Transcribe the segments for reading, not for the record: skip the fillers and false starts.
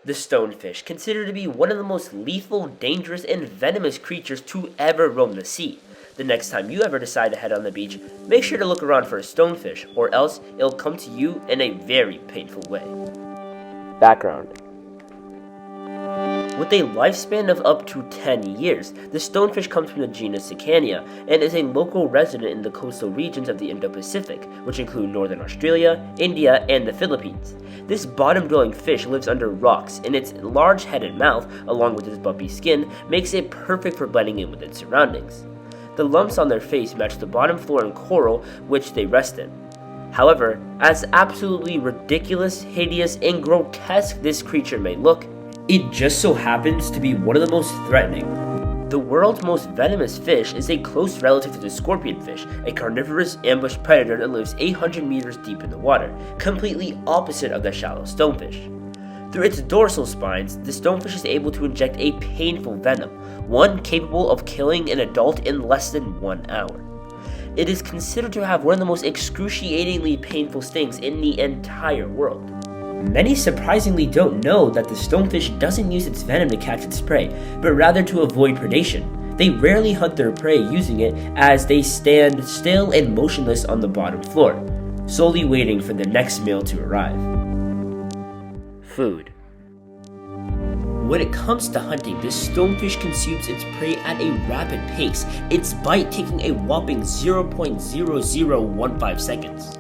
The stonefish, considered to be one of the most lethal, dangerous, and venomous creatures to ever roam the sea. The next time you ever decide to head on the beach, make sure to look around for a stonefish, or else it'll come to you in a very painful way. Background. With a lifespan of up to 10 years, the stonefish comes from the genus Sicania and is a local resident in the coastal regions of the Indo-Pacific, which include northern Australia, India, and the Philippines. This bottom-dwelling fish lives under rocks, and its large-headed mouth, along with its bumpy skin, makes it perfect for blending in with its surroundings. The lumps on their face match the bottom floor and coral which they rest in. However, as absolutely ridiculous, hideous, and grotesque this creature may look, it just so happens to be one of the most threatening. The world's most venomous fish is a close relative to the scorpionfish, a carnivorous ambush predator that lives 800 meters deep in the water, completely opposite of the shallow stonefish. Through its dorsal spines, the stonefish is able to inject a painful venom, one capable of killing an adult in less than 1 hour. It is considered to have one of the most excruciatingly painful stings in the entire world. Many surprisingly don't know that the stonefish doesn't use its venom to catch its prey, but rather to avoid predation. They rarely hunt their prey using it, as they stand still and motionless on the bottom floor, solely waiting for the next meal to arrive. Food. When it comes to hunting, the stonefish consumes its prey at a rapid pace, its bite taking a whopping 0.0015 seconds.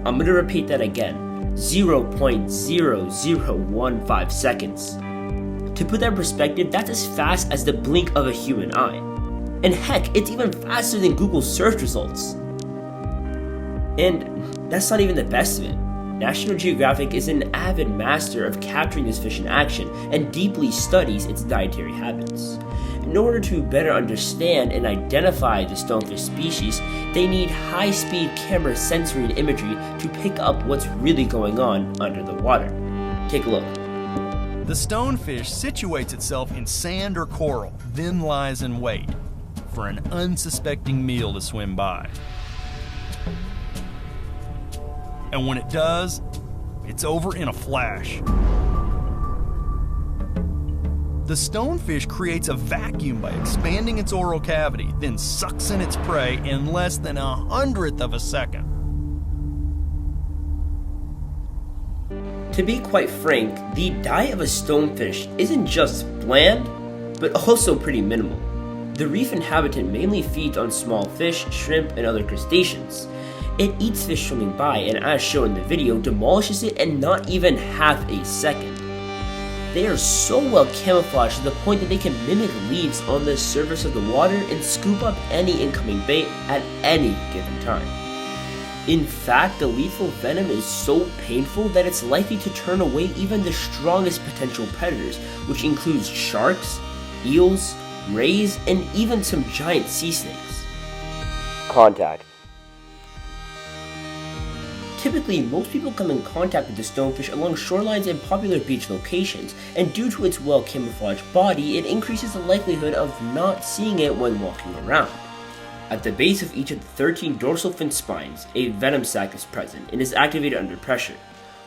I'm going to repeat that again, 0.0015 seconds. To put that in perspective, that's as fast as the blink of a human eye. And heck, it's even faster than Google's search results. And that's not even the best of it. National Geographic is an avid master of capturing this fish in action and deeply studies its dietary habits. In order to better understand and identify the stonefish species, they need high-speed camera sensory and imagery to pick up what's really going on under the water. Take a look. The stonefish situates itself in sand or coral, then lies in wait for an unsuspecting meal to swim by. And when it does, it's over in a flash. The stonefish creates a vacuum by expanding its oral cavity, then sucks in its prey in less than 1/100th of a second. To be quite frank, the diet of a stonefish isn't just bland, but also pretty minimal. The reef inhabitant mainly feeds on small fish, shrimp, and other crustaceans. It eats fish swimming by and, as shown in the video, demolishes it in not even half a second. They are so well camouflaged to the point that they can mimic leaves on the surface of the water and scoop up any incoming bait at any given time. In fact, the lethal venom is so painful that it's likely to turn away even the strongest potential predators, which includes sharks, eels, rays, and even some giant sea snakes. Contact. Typically, most people come in contact with the stonefish along shorelines and popular beach locations, and due to its well-camouflaged body, it increases the likelihood of not seeing it when walking around. At the base of each of the 13 dorsal fin spines, a venom sac is present and is activated under pressure.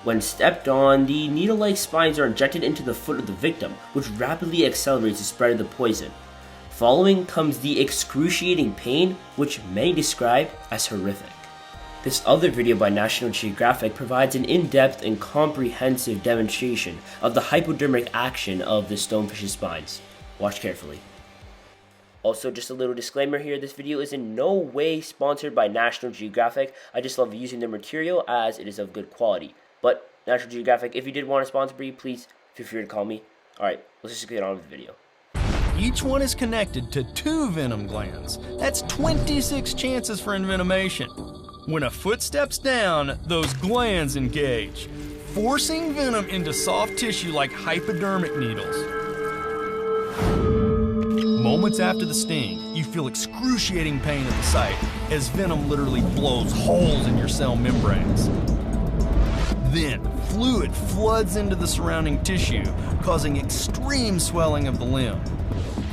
When stepped on, the needle-like spines are injected into the foot of the victim, which rapidly accelerates the spread of the poison. Following comes the excruciating pain, which many describe as horrific. This other video by National Geographic provides an in-depth and comprehensive demonstration of the hypodermic action of the stonefish's spines. Watch carefully. Also, just a little disclaimer here, this video is in no way sponsored by National Geographic. I just love using their material as it is of good quality. But National Geographic, if you did want to sponsor me, please feel free to call me. Alright, let's just get on with the video. Each one is connected to 2 venom glands. That's 26 chances for envenomation. When a foot steps down, those glands engage, forcing venom into soft tissue like hypodermic needles. Moments after the sting, you feel excruciating pain at the site as venom literally blows holes in your cell membranes. Then, fluid floods into the surrounding tissue, causing extreme swelling of the limb.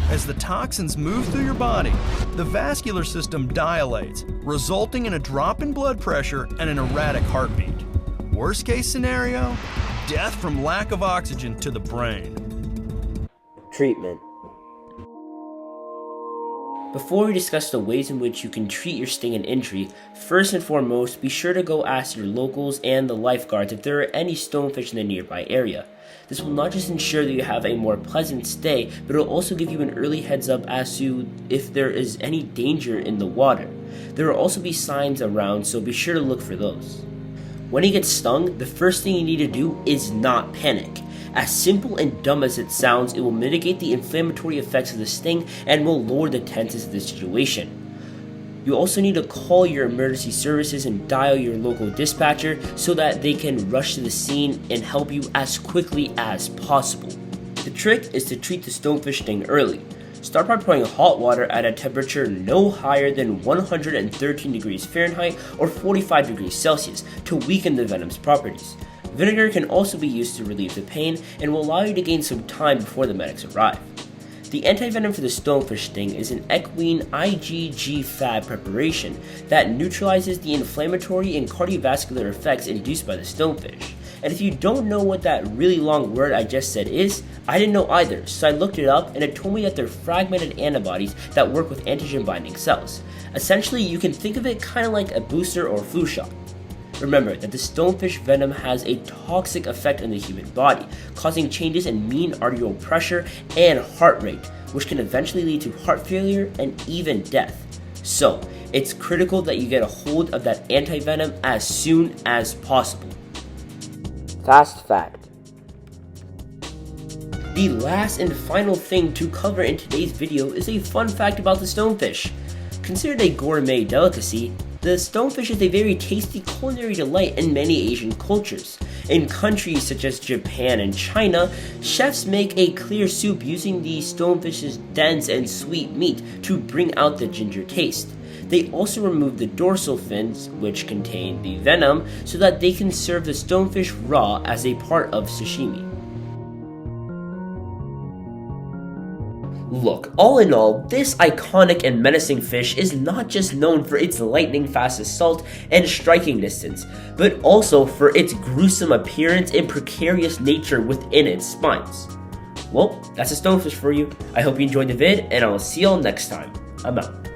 As the toxins move through your body, the vascular system dilates, resulting in a drop in blood pressure and an erratic heartbeat. Worst case scenario, death from lack of oxygen to the brain. Treatment. Before we discuss the ways in which you can treat your sting and injury, first and foremost, be sure to go ask your locals and the lifeguards if there are any stonefish in the nearby area. This will not just ensure that you have a more pleasant stay, but it will also give you an early heads up as to if there is any danger in the water. There will also be signs around, so be sure to look for those. When you get stung, the first thing you need to do is not panic. As simple and dumb as it sounds, it will mitigate the inflammatory effects of the sting and will lower the tenseness of the situation. You also need to call your emergency services and dial your local dispatcher so that they can rush to the scene and help you as quickly as possible. The trick is to treat the stonefish sting early. Start by pouring hot water at a temperature no higher than 113 degrees Fahrenheit or 45 degrees Celsius to weaken the venom's properties. Vinegar can also be used to relieve the pain and will allow you to gain some time before the medics arrive. The antivenom for the stonefish sting is an equine IgG Fab preparation that neutralizes the inflammatory and cardiovascular effects induced by the stonefish. And if you don't know what that really long word I just said is, I didn't know either, so I looked it up and it told me that they're fragmented antibodies that work with antigen binding cells. Essentially, you can think of it kind of like a booster or flu shot. Remember that the stonefish venom has a toxic effect on the human body, causing changes in mean arterial pressure and heart rate, which can eventually lead to heart failure and even death. So, it's critical that you get a hold of that antivenom as soon as possible. Fast fact. The last and final thing to cover in today's video is a fun fact about the stonefish. Considered a gourmet delicacy, the stonefish is a very tasty culinary delight in many Asian cultures. In countries such as Japan and China, chefs make a clear soup using the stonefish's dense and sweet meat to bring out the ginger taste. They also remove the dorsal fins, which contain the venom, so that they can serve the stonefish raw as a part of sashimi. Look, all in all, this iconic and menacing fish is not just known for its lightning-fast assault and striking distance, but also for its gruesome appearance and precarious nature within its spines. Well, that's a stonefish for you. I hope you enjoyed the vid, and I will see y'all next time. I'm out.